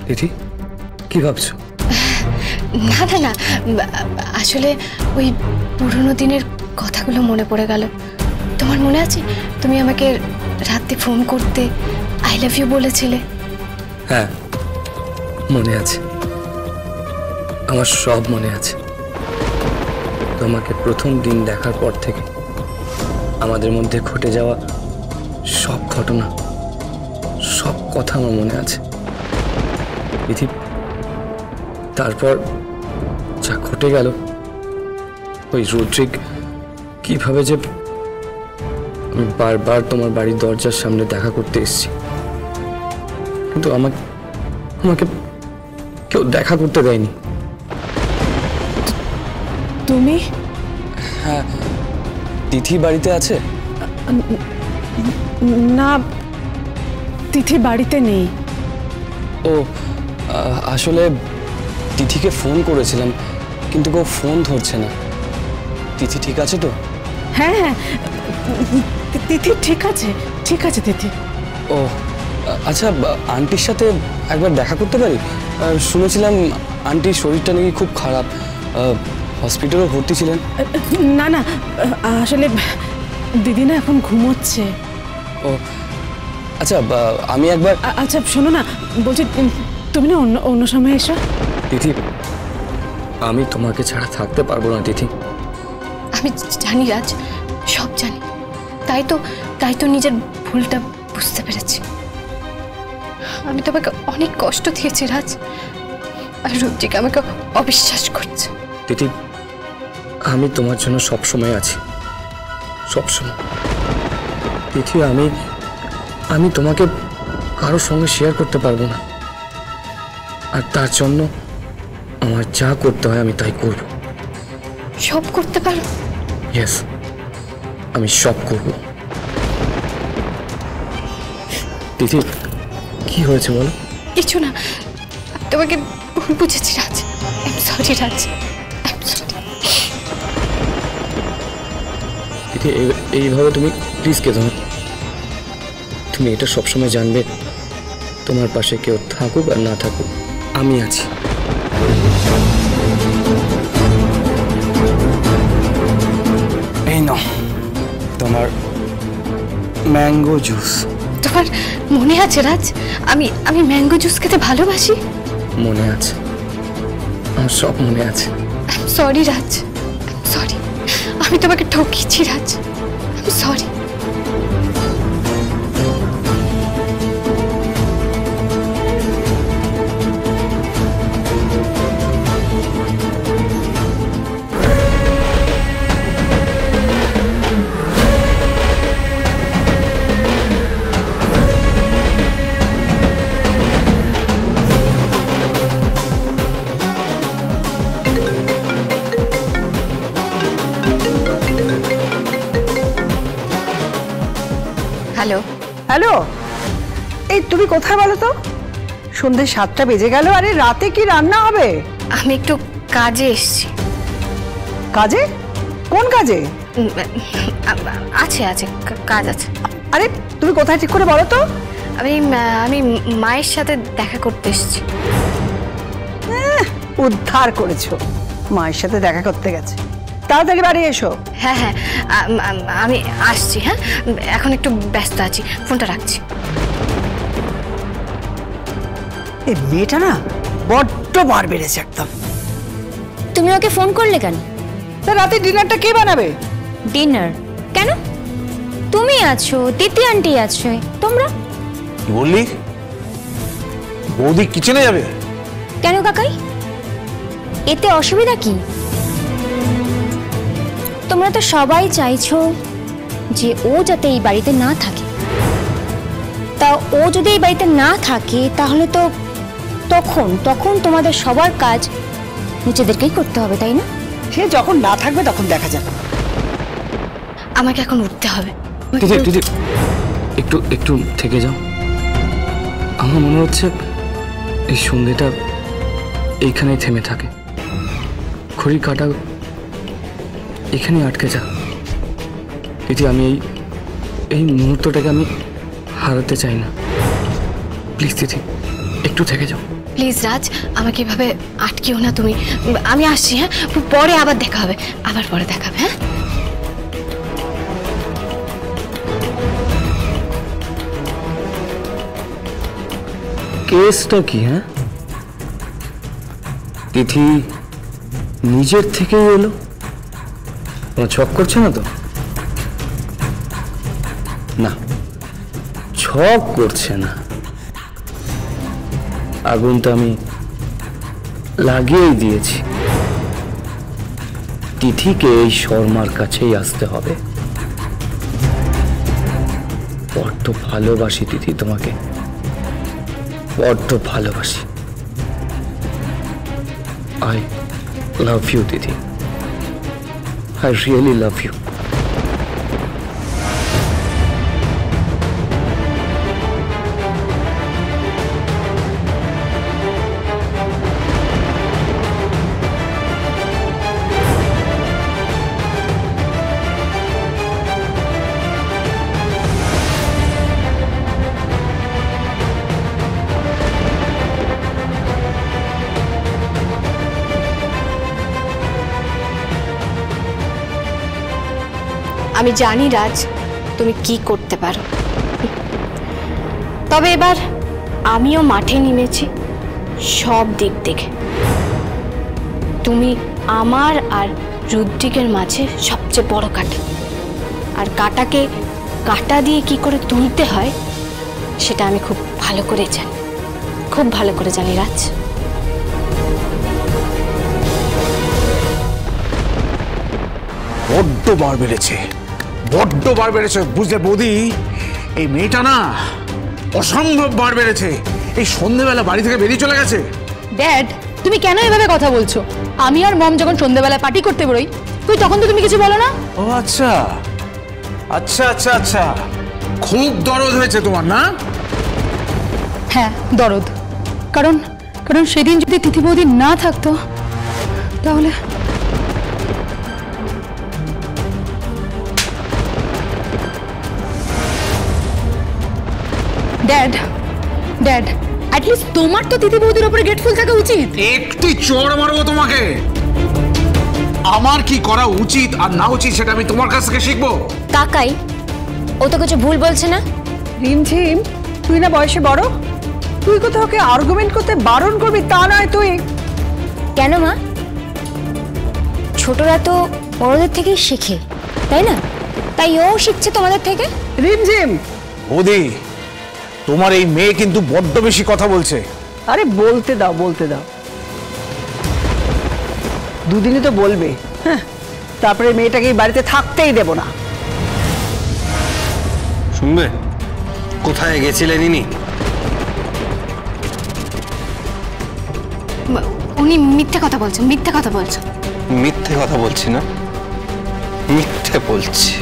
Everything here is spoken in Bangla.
দিদি কি ভাবছো? না না না, আসলে ওই পুরনো দিনের কথাগুলো মনে পড়ে গেল। তোমার মনে আছে তুমি আমাকে রাতে ফোন করতে আই লাভ ইউ বলেছিলে? হ্যাঁ মনে আছে, আমার সব মনে আছে। তোমাকে প্রথম দিন দেখার পর থেকে আমাদের মধ্যে ঘটে যাওয়া সব ঘটনা, সব কথা আমার মনে আছে দিদি। তারপর যা ঘটে গেল, ওই রুদ্রিক কিভাবে যে আমি বারবার তোমার বাড়ির দরজার সামনে দেখা করতে এসেছি, কিন্তু আমাকে কেউ দেখা করতে দেয়নি। তুমি? হ্যাঁ, তিথি বাড়িতে আছে? না, তিথি বাড়িতে নেই। ও আসলে তিথিকে ফোন করেছিলাম, কিন্তু কেউ ফোন ধরছে না। তিথি ঠিক আছে তো? হ্যাঁ হ্যাঁ, তিথি ঠিক আছে, ঠিক আছে তিথি। ও আচ্ছা, আন্টির সাথে একবার দেখা করতে পারি? শুনেছিলাম আন্টির শরীরটা নাকি খুব খারাপ, হসপিটালে ভর্তি ছিলেন। না না, আসলে দিদি না এখন ঘুমোচ্ছে। ও আচ্ছা, আমি একবার। আচ্ছা শোনো না, বলছি তুমি না অন্য সময় এসো। তিথি, আমি তোমাকে ছাড়া থাকতে পারবো না তিথি। আমি জানি রাজ, সব জানি। তাই তো নিজের ভুলটা বুঝতে পেরেছি। আমি তোমাকে অনেক কষ্ট দিয়েছি রাজ, আর রুদ্রিক আমাকে অবিশ্বাস করছে। তিথি, আমি তোমার জন্য সব সময় আছি, সব সময়। তিথি, আমি তোমাকে কারোর সঙ্গে শেয়ার করতে পারবো না, আর তার জন্য আমার যা করতে হয় আমি তাই করব। সব করতে পারো? ইয়েস, আমি সব করব। তিথি, কি হয়েছে বলো? কিছু না, তোমাকে ভুল বুঝেছি Raj. I am sorry Raj, I am sorry. Tithi, এইভাবে তুমি প্লিজ কেঁদো না। তুমি এটা সবসময় জানবে, তোমার পাশে কেউ থাকুক আর না থাকুক, আমি আছি। এই নাও তোমার ম্যাঙ্গো জুস। তোমার মনে আছে রাজ, আমি ম্যাঙ্গো জুস খেতে ভালোবাসি? মনে আছে, আমার সব মনে আছে। I am sorry Raj, I am sorry. আমি তোমাকে ঠকিয়েছি Raj, I am sorry. Hello hello, এই তুমি কোথায় বলো তো? সন্ধ্যে 7টা বেজে গেল, আরে রাতে কি রান্না হবে? আমি একটু কাজে এসেছি। কাজে? কোন কাজে? আছে কাজ আছে। আরে তুমি কোথায় ঠিক করে বলো তো? আমি মায়ের সাথে দেখা করতে এসেছি। উদ্ধার করেছো, মায়ের সাথে দেখা করতে গেছে। তাড়াতাড়ি বাড়ি এসো। হ্যাঁ হ্যাঁ, আমি আসছি। হ্যাঁ, এখন একটু ব্যস্ত আছি, ফোনটা রাখছি। এই মেয়েটা না বড্ড বার বেড়েছে একদম। তুমি ওকে ফোন করলে কেন? তা রাতে ডিনারটা কে বানাবে? ডিনার কেন? তুমি আছো, তিথি আন্টি আছে, তোমরা। কি বললি? বৌদি কিচেনে যাবে? কেন কাকাই, এতে অসুবিধা কি? তোমরা তো সবাই চাইছো যে ও যাতে এই বাড়িতে না থাকে। তা ও যদি এই বাড়িতে না থাকে তাহলে তো তখন তোমাদের সবার কাজ নিজেদেরকেই করতে হবে, তাই না? সে যখন না থাকবে তখন দেখা যাবে। আমাকে এখন উঠতে হবে। দিদি, একটু থেকে যাও। আমার মনে হচ্ছে এই সন্ধ্যেটা এইখানেই থেমে থাকে, ঘড়ির কাঁটা এখানেই আটকে যা। দিদি, আমি এই মুহূর্তটাকে আমি হারাতে চাই না। প্লিজ দিদি, একটু থেকে যাও। প্লিজ রাজ, আমাকে এভাবে আটকিও না তুমি। আমি আসছি, হ্যাঁ? পরে আবার দেখা হবে, আবার পরে দেখা হবে, হ্যাঁ? কেসটা কি? হ্যাঁ, তিথি নিজের থেকেই এলো, কোনো ছক করছে না তো? না, ছক করছে না। আগুনটা আমি লাগিয়েই দিয়েছি। তিথিকে এই শর্মার কাছেই আসতে হবে। বড্ড ভালোবাসি তিথি তোমাকে, বড্ড ভালোবাসি। I love you, Didi. I really love you. আমি জানি রাজ, তুমি কি করতে পারো। তবে এবার আমিও মাঠে নেমেছি সব দিক দেখে। তুমি আমার আর রুদ্রিকের মাঝে সবচেয়ে বড় কাঁটা, আর কাঁটাকে কাঁটা দিয়ে কি করে তুলতে হয় সেটা আমি খুব ভালো করে জানি, খুব ভালো করে জানি রাজ। বড্ড বার বেড়েছে, বড্ড বার বেড়েছে, বুঝলে বৌদি? এই মেয়েটা না অসম্ভব বার বেড়েছে। এই সন্ধ্যেবেলা বাড়ি থেকে বেরিয়ে চলে গেছে। ড্যাড, তুমি কেন এভাবে কথা বলছো? আমি আর মম যখন সন্ধ্যাবেলায় পার্টি করতে বেরোই, তখন তো তুমি কিছু বলো না। ও আচ্ছা আচ্ছা আচ্ছা আচ্ছা, খুব দরদ হয়েছে তোমার, না? হ্যাঁ, দরদ। কারণ কারণ সেদিন যদি তিথি বৌদি না থাকতো তাহলে ড্যাড ড্যাড অ্যাটলিস্ট তোমার তো তিথি বৌদির উপরে গ্রেটফুল থাকা উচিত। একটি চড় মারবো তোমাকে। আমার কি করা উচিত আর না উচিত সেটা আমি তোমার কাছ থেকে শিখবো। কাকাই, ও তো কিছু ভুল বলছে না। রিমঝিম, তুই না বয়সে বড়, তুই কোথাও ওকে আর্গুমেন্ট করতে বারণ করবি তা নয় তুই। কেন মা? ছোটরা তো বড়দের থেকেই শেখে, তাই না? তাই ও শিখছে তোমাদের থেকে। রিমঝিম, বৌদি, তোমার এই মেয়ে কিন্তু বড্ড বেশি কথা বলছে। আরে বলতে দাও, বলতে দাও, দুদিনই তো বলবে। হ্যাঁ, তারপরে মেয়েটাকে এই বাড়িতে থাকতেই দেব না। শুনবে, কোথায় গেছিলেন ইনি? উনি মিথ্যে কথা বলছেন, মিথ্যে কথা বলছেন। মিথ্যে কথা বলছি না, মিথ্যে বলছি।